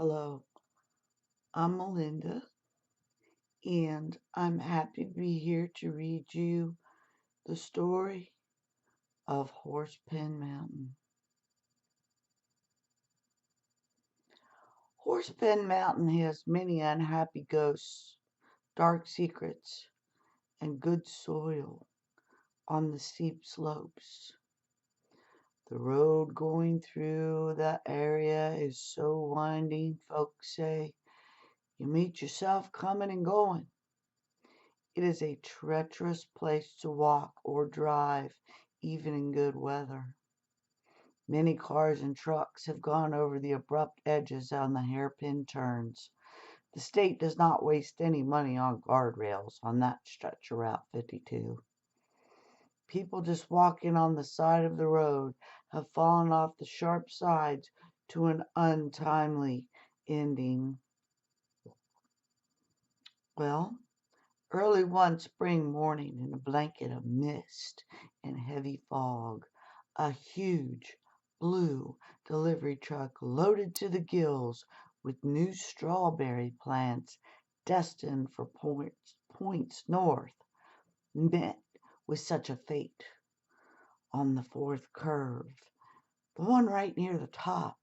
Hello, I'm Melinda, and I'm happy to be here to read you the story of Horsepen Mountain. Horsepen Mountain has many unhappy ghosts, dark secrets, and good soil on the steep slopes. The road going through the area is so winding, folks say, you meet yourself coming and going. It is a treacherous place to walk or drive, even in good weather. Many cars and trucks have gone over the abrupt edges on the hairpin turns. The state does not waste any money on guardrails on that stretch of Route 52. People just walking on the side of the road have fallen off the sharp sides to an untimely ending. Well, early one spring morning, in a blanket of mist and heavy fog, a huge blue delivery truck loaded to the gills with new strawberry plants destined for points north met with such a fate. On the fourth curve, the one right near the top,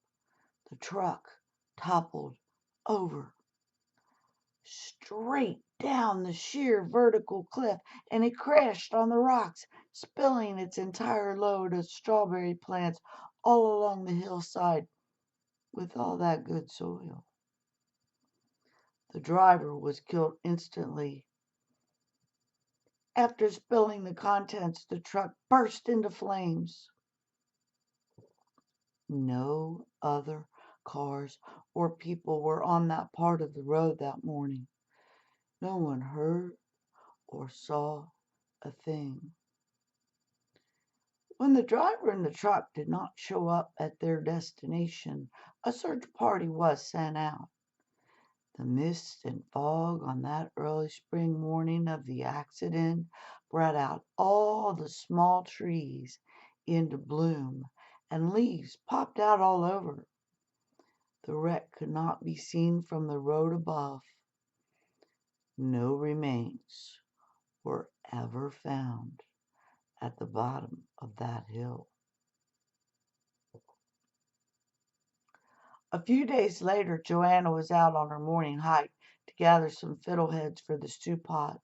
the truck toppled over straight down the sheer vertical cliff, and it crashed on the rocks, spilling its entire load of strawberry plants all along the hillside with all that good soil. The driver was killed instantly. After spilling the contents, the truck burst into flames. No other cars or people were on that part of the road that morning. No one heard or saw a thing. When the driver and the truck did not show up at their destination, a search party was sent out. The mist and fog on that early spring morning of the accident brought out all the small trees into bloom, and leaves popped out all over. The wreck could not be seen from the road above. No remains were ever found at the bottom of that hill. A few days later, Joanna was out on her morning hike to gather some fiddleheads for the stew pot.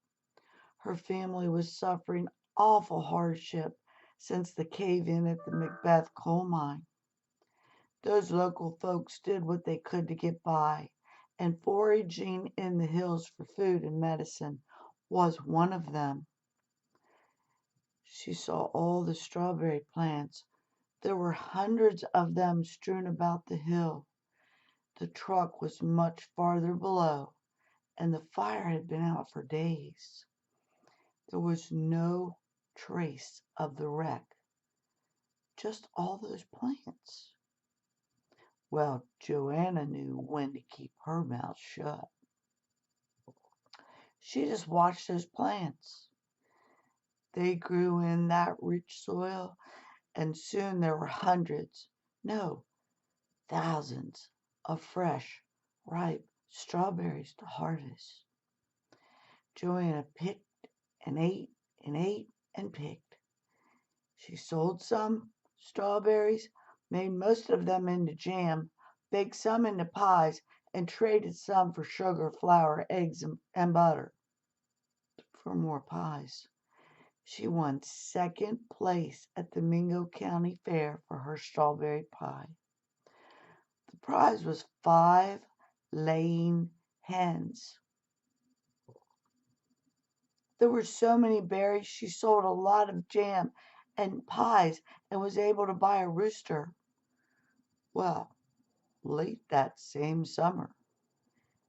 Her family was suffering awful hardship since the cave-in at the Macbeth coal mine. Those local folks did what they could to get by, and foraging in the hills for food and medicine was one of them. She saw all the strawberry plants. There were hundreds of them strewn about the hill. The truck was much farther below, and the fire had been out for days. There was no trace of the wreck, just all those plants. Well, Joanna knew when to keep her mouth shut. She just watched those plants. They grew in that rich soil, and soon there were hundreds, no, thousands of fresh, ripe strawberries to harvest. Joanna picked and ate and ate and picked. She sold some strawberries, made most of them into jam, baked some into pies, and traded some for sugar, flour, eggs, and butter for more pies. She won second place at the Mingo County Fair for her strawberry pie. The prize was 5 laying hens. There were so many berries she sold a lot of jam and pies and was able to buy a rooster. Well, late that same summer,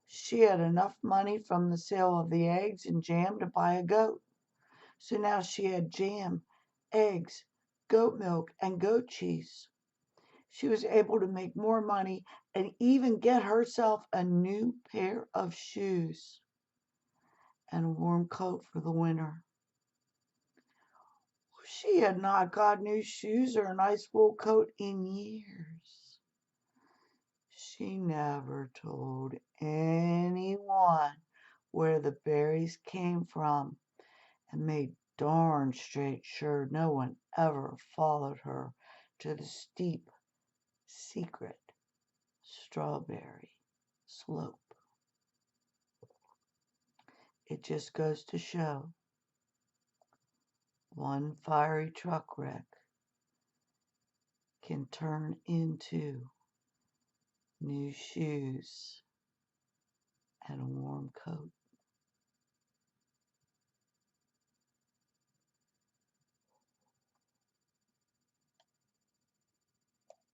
she had enough money from the sale of the eggs and jam to buy a goat. So now she had jam, eggs, goat milk, and goat cheese. She was able to make more money and even get herself a new pair of shoes and a warm coat for the winter. She had not got new shoes or a nice wool coat in years. She never told anyone where the berries came from and made darn straight sure no one ever followed her to the steep, secret strawberry slope. It just goes to show one fiery truck wreck can turn into new shoes and a warm coat.